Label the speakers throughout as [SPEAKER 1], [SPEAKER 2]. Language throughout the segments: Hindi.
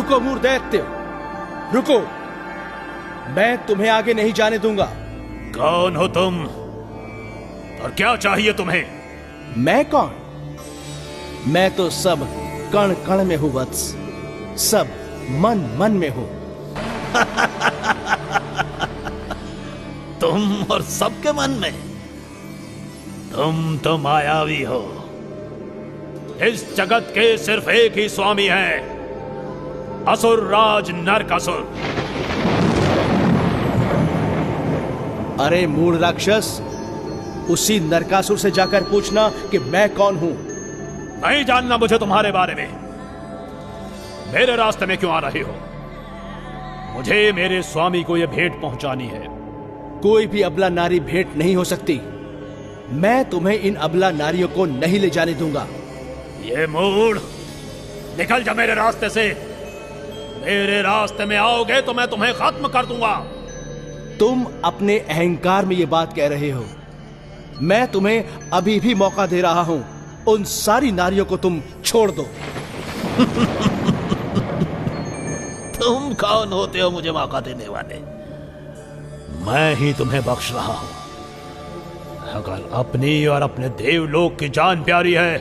[SPEAKER 1] रुको मूर दैत्य, रुको, मैं तुम्हें आगे नहीं जाने दूंगा।
[SPEAKER 2] कौन हो तुम और क्या चाहिए तुम्हें?
[SPEAKER 1] मैं कौन? मैं तो सब कण कण में हूं वत्स, सब मन मन में हूं।
[SPEAKER 2] तुम और सबके मन में? तुम तो मायावी हो। इस जगत के सिर्फ एक ही स्वामी है, असुर राज नरकासुर।
[SPEAKER 1] अरे मूढ़ राक्षस, उसी नरकासुर से जाकर पूछना कि मैं कौन हूं।
[SPEAKER 2] नहीं जानना मुझे तुम्हारे बारे में। मेरे रास्ते में क्यों आ रहे हो? मुझे मेरे स्वामी को यह भेंट पहुंचानी है।
[SPEAKER 1] कोई भी अबला नारी भेंट नहीं हो सकती। मैं तुम्हें इन अबला नारियों को नहीं ले जाने दूंगा।
[SPEAKER 2] ये मूढ़, निकल जा मेरे रास्ते से। मेरे रास्ते में आओगे तो मैं तुम्हें खत्म कर दूंगा।
[SPEAKER 1] तुम अपने अहंकार में ये बात कह रहे हो। मैं तुम्हें अभी भी मौका दे रहा हूं, उन सारी नारियों को तुम छोड़ दो।
[SPEAKER 2] तुम कौन होते हो मुझे मौका देने वाले? मैं ही तुम्हें बख्श रहा हूं। अगर अपनी और अपने देवलोक की जान प्यारी है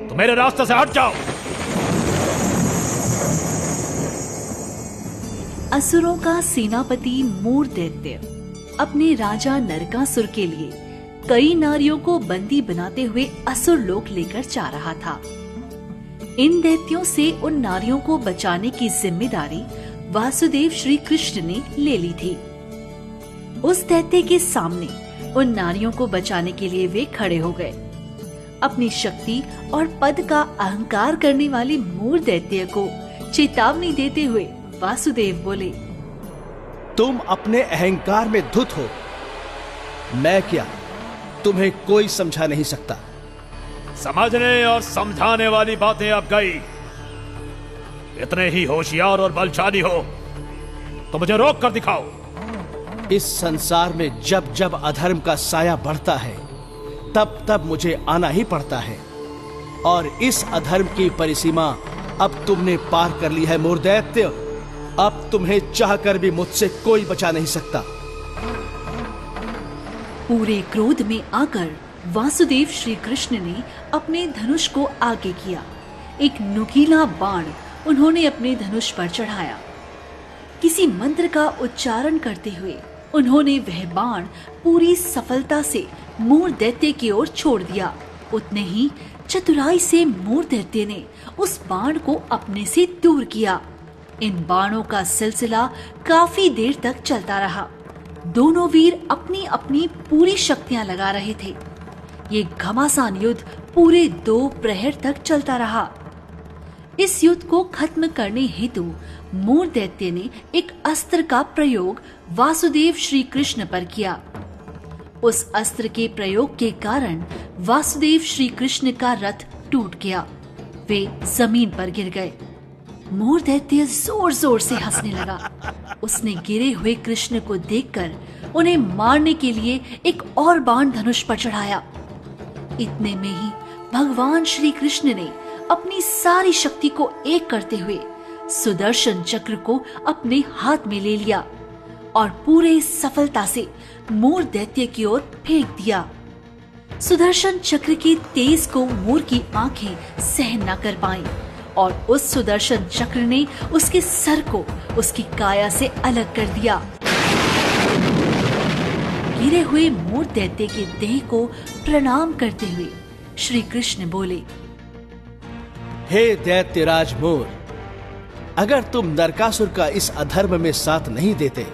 [SPEAKER 2] तो मेरे रास्ते से हट जाओ।
[SPEAKER 3] असुरों का सेनापति मूढ़ दैत्य अपने राजा नरकासुर के लिए कई नारियों को बंदी बनाते हुए असुर लोक लेकर जा रहा था। इन दैत्यों से उन नारियों को बचाने की जिम्मेदारी वासुदेव श्री कृष्ण ने ले ली थी। उस दैत्य के सामने उन नारियों को बचाने के लिए वे खड़े हो गए। अपनी शक्ति और पद का अहंकार करने वाली मूढ़ दैत्य को चेतावनी देते हुए वासुदेव बोले,
[SPEAKER 1] तुम अपने अहंकार में धुत हो। मैं क्या, तुम्हें कोई समझा नहीं सकता।
[SPEAKER 2] समझने और समझाने वाली बातें अब गई। इतने ही होशियार और बलशाली हो तो मुझे रोक कर दिखाओ।
[SPEAKER 1] इस संसार में जब जब अधर्म का साया बढ़ता है तब तब मुझे आना ही पड़ता है, और इस अधर्म की परिसीमा अब तुमने पार कर ली है मूढ़ दैत्य। अब तुम्हें चाहकर भी मुझसे कोई बचा नहीं सकता।
[SPEAKER 3] पूरे क्रोध में आकर वासुदेव श्री कृष्ण ने अपने धनुष को आगे किया। एक नुकीला बाण उन्होंने अपने धनुष पर चढ़ाया। किसी मंत्र का उच्चारण करते हुए उन्होंने वह बाण पूरी सफलता से मूढ़ दैत्य की ओर छोड़ दिया। उतने ही चतुराई से मूढ़ दैत्य ने उस बाण को अपने से दूर किया। इन बाणों का सिलसिला काफी देर तक चलता रहा। दोनों वीर अपनी अपनी पूरी शक्तियां लगा रहे थे। ये घमासान युद्ध पूरे 2 प्रहर तक चलता रहा। इस युद्ध को खत्म करने हेतु मूढ़ दैत्य ने एक अस्त्र का प्रयोग वासुदेव श्री कृष्ण पर किया। उस अस्त्र के प्रयोग के कारण वासुदेव श्री कृष्ण का रथ टूट गया। वे जमीन पर गिर गए। मूढ़ दैत्य जोर जोर से हंसने लगा। उसने गिरे हुए कृष्ण को देखकर उन्हें मारने के लिए एक और बाण धनुष पर चढ़ाया। इतने में ही भगवान श्री कृष्ण ने अपनी सारी शक्ति को एक करते हुए सुदर्शन चक्र को अपने हाथ में ले लिया और पूरे सफलता से मूढ़ दैत्य की ओर फेंक दिया। सुदर्शन चक्र के तेज को मूढ़ की आंखें सहन न कर पाईं और उस सुदर्शन चक्र ने उसके सर को उसकी काया से अलग कर दिया। गिरे हुए मूढ़ दैत्य के देह को प्रणाम करते हुए श्री कृष्ण बोले,
[SPEAKER 1] हे दैत्यराज मूढ़, अगर तुम नरकासुर का इस अधर्म में साथ नहीं देते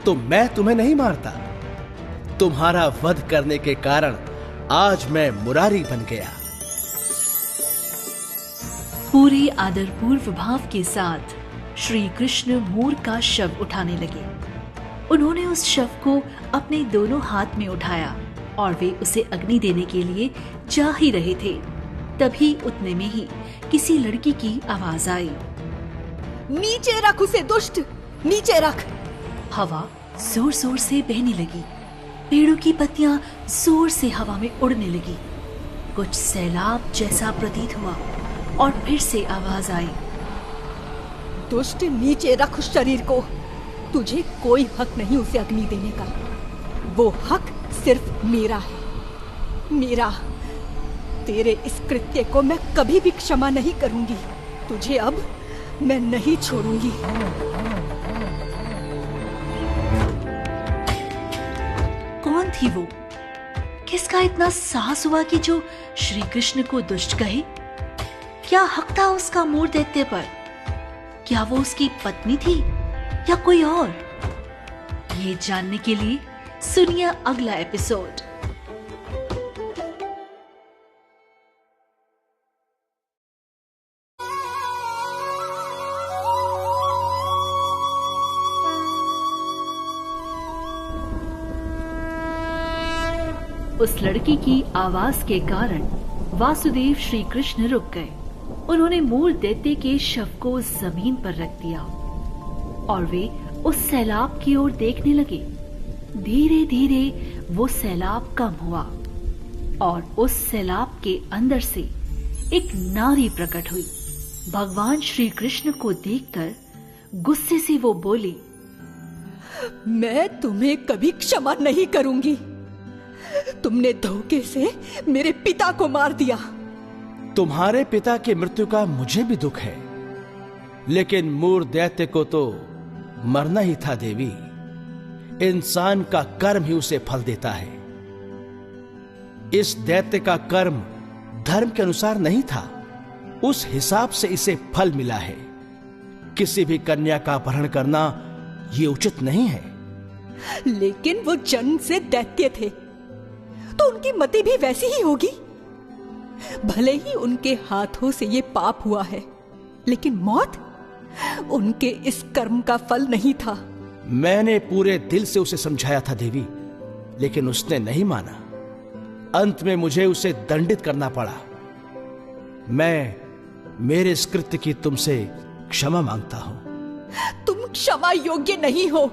[SPEAKER 1] तो मैं तुम्हें नहीं मारता। तुम्हारा वध करने के कारण आज मैं मुरारी बन गया।
[SPEAKER 3] पूरे आदरपूर्व भाव के साथ श्री कृष्ण मूढ़ का शव उठाने लगे। उन्होंने उस शव को अपने दोनों हाथ में उठाया और वे उसे अग्नि देने के लिए जा ही रहे थे। तभी उतने में ही किसी लड़की की आवाज आई,
[SPEAKER 4] नीचे रख उसे दुष्ट, नीचे रख।
[SPEAKER 3] हवा जोर जोर से बहने लगी। पेड़ों की पत्तियां जोर से हवा में उड़ने लगी। कुछ सैलाब जैसा प्रतीत हुआ और फिर से आवाज आई,
[SPEAKER 4] दुष्ट, नीचे रख उस शरीर को। तुझे कोई हक नहीं उसे अग्नि देने का। वो हक सिर्फ मेरा है, मेरा। तेरे इस कृत्य को मैं कभी भी क्षमा नहीं करूंगी। तुझे अब मैं नहीं छोड़ूंगी।
[SPEAKER 3] कौन थी वो? किसका इतना साहस हुआ कि जो श्री कृष्ण को दुष्ट कहे? क्या हक था उसका मूर दैत्य पर? क्या वो उसकी पत्नी थी या कोई और? ये जानने के लिए सुनिए अगला एपिसोड। उस लड़की की आवाज के कारण वासुदेव श्री कृष्ण रुक गए। उन्होंने मूर दैत्य के शव को जमीन पर रख दिया और वे उस सैलाब की ओर देखने लगे। धीरे धीरे वो सैलाब कम हुआ और उस सैलाब के अंदर से एक नारी प्रकट हुई। भगवान श्री कृष्ण को देखकर गुस्से से वो बोली,
[SPEAKER 4] मैं तुम्हें कभी क्षमा नहीं करूंगी। तुमने धोखे से मेरे पिता को मार दिया।
[SPEAKER 1] तुम्हारे पिता की मृत्यु का मुझे भी दुख है, लेकिन मूर दैत्य को तो मरना ही था देवी। इंसान का कर्म ही उसे फल देता है। इस दैत्य का कर्म धर्म के अनुसार नहीं था, उस हिसाब से इसे फल मिला है। किसी भी कन्या का अपहरण करना ये उचित नहीं है।
[SPEAKER 4] लेकिन वो जन्म से दैत्य थे, तो उनकी मति भी वैसी ही होगी। भले ही उनके हाथों से ये पाप हुआ है, लेकिन मौत उनके इस कर्म का फल नहीं था।
[SPEAKER 1] मैंने पूरे दिल से उसे समझाया था देवी, लेकिन उसने नहीं माना। अंत में मुझे उसे दंडित करना पड़ा। मैं मेरे इस कृत्य की तुमसे क्षमा मांगता हूं।
[SPEAKER 4] तुम क्षमा योग्य नहीं हो।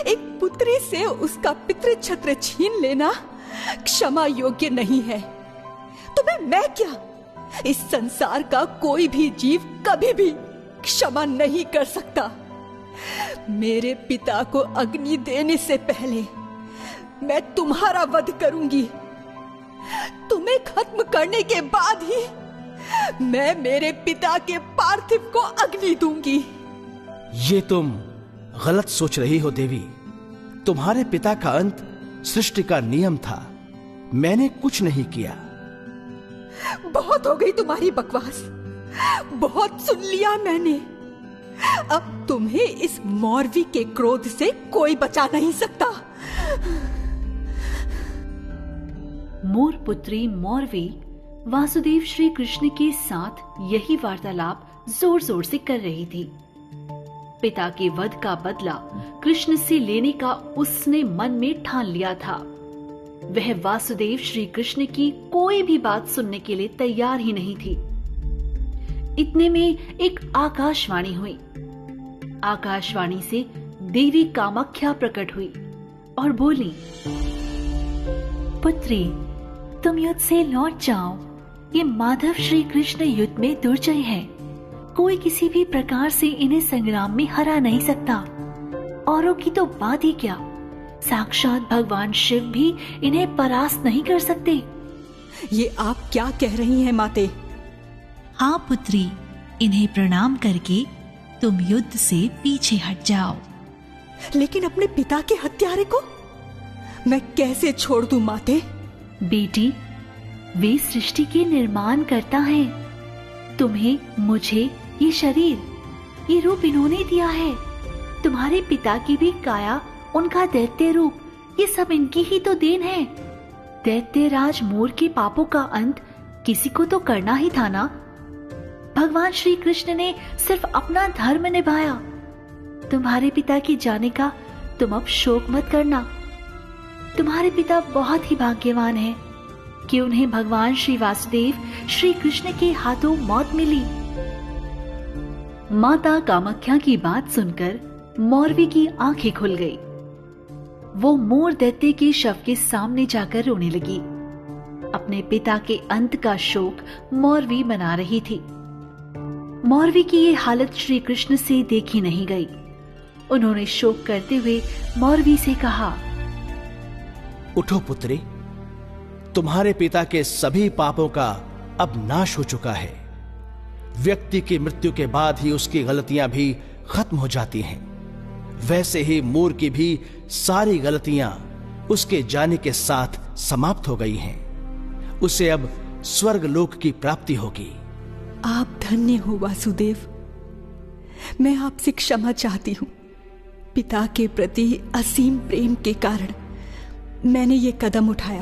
[SPEAKER 4] एक पुत्री से उसका पितृ छत्र छीन लेना क्षमा योग्य नहीं है। तुम्हें मैं क्या, इस संसार का कोई भी जीव कभी भी क्षमा नहीं कर सकता। मेरे पिता को अग्नि देने से पहले मैं तुम्हारा वध करूंगी। तुम्हें खत्म करने के बाद ही मैं मेरे पिता के पार्थिव को अग्नि दूंगी।
[SPEAKER 1] ये तुम गलत सोच रही हो देवी। तुम्हारे पिता का अंत सृष्टि का नियम था, मैंने कुछ नहीं किया।
[SPEAKER 4] बहुत हो गई तुम्हारी बकवास, बहुत सुन लिया मैंने। अब तुम्हें इस मौरवी के क्रोध से कोई बचा नहीं सकता।
[SPEAKER 3] मोर पुत्री मौरवी वासुदेव श्री कृष्ण के साथ यही वार्तालाप जोर जोर से कर रही थी। पिता के वध का बदला कृष्ण से लेने का उसने मन में ठान लिया था। वह वासुदेव श्री कृष्ण की कोई भी बात सुनने के लिए तैयार ही नहीं थी। इतने में एक आकाशवाणी हुई। आकाशवाणी से देवी कामाख्या प्रकट हुई और बोली, पुत्री, तुम युद्ध से लौट जाओ। ये माधव श्री कृष्ण युद्ध में दुर्जय है। कोई किसी भी प्रकार से इन्हें संग्राम में हरा नहीं सकता। औरों की तो बात ही क्या, साक्षात भगवान शिव भी इन्हें परास्त नहीं कर सकते।
[SPEAKER 4] ये आप क्या कह रही हैं माते?
[SPEAKER 5] हाँ पुत्री, इन्हें प्रणाम करके तुम युद्ध से पीछे हट जाओ।
[SPEAKER 4] लेकिन अपने पिता के हत्यारे को मैं कैसे छोड़ दूं माते?
[SPEAKER 3] बेटी, वे सृष्टि के निर्माण करता है। तुम्हें, मुझे ये शरीर, ये रूप इन्होंने दिया है। तुम्हारे पिता की भी काया, उनका दैत्य रूप, ये सब इनकी ही तो देन है। दैत्य राज मोर के पापों का अंत किसी को तो करना ही था ना। भगवान श्री कृष्ण ने सिर्फ अपना धर्म निभाया। तुम्हारे पिता के जाने का तुम अब शोक मत करना। तुम्हारे पिता बहुत ही भाग्यवान हैं कि उन्हें भगवान श्री वासुदेव श्री कृष्ण के हाथों मौत मिली। माता कामाख्या की बात सुनकर मौरवी की आंखें खुल गई। वो मोर दैत्य के शव के सामने जाकर रोने लगी। अपने पिता के अंत का शोक मौरवी मना रही थी। मौरवी की ये हालत श्री कृष्ण से देखी नहीं गई। उन्होंने शोक करते हुए मौरवी से कहा,
[SPEAKER 1] उठो पुत्री, तुम्हारे पिता के सभी पापों का अब नाश हो चुका है। व्यक्ति की मृत्यु के बाद ही उसकी गलतियां भी खत्म हो जाती हैं। वैसे ही मोर की भी सारी गलतियां उसके जाने के साथ समाप्त हो गई हैं। उसे अब स्वर्ग लोक की प्राप्ति होगी।
[SPEAKER 4] आप धन्य हो वासुदेव। मैं आपसे क्षमा चाहती हूं। पिता के प्रति असीम प्रेम के कारण मैंने ये कदम उठाया।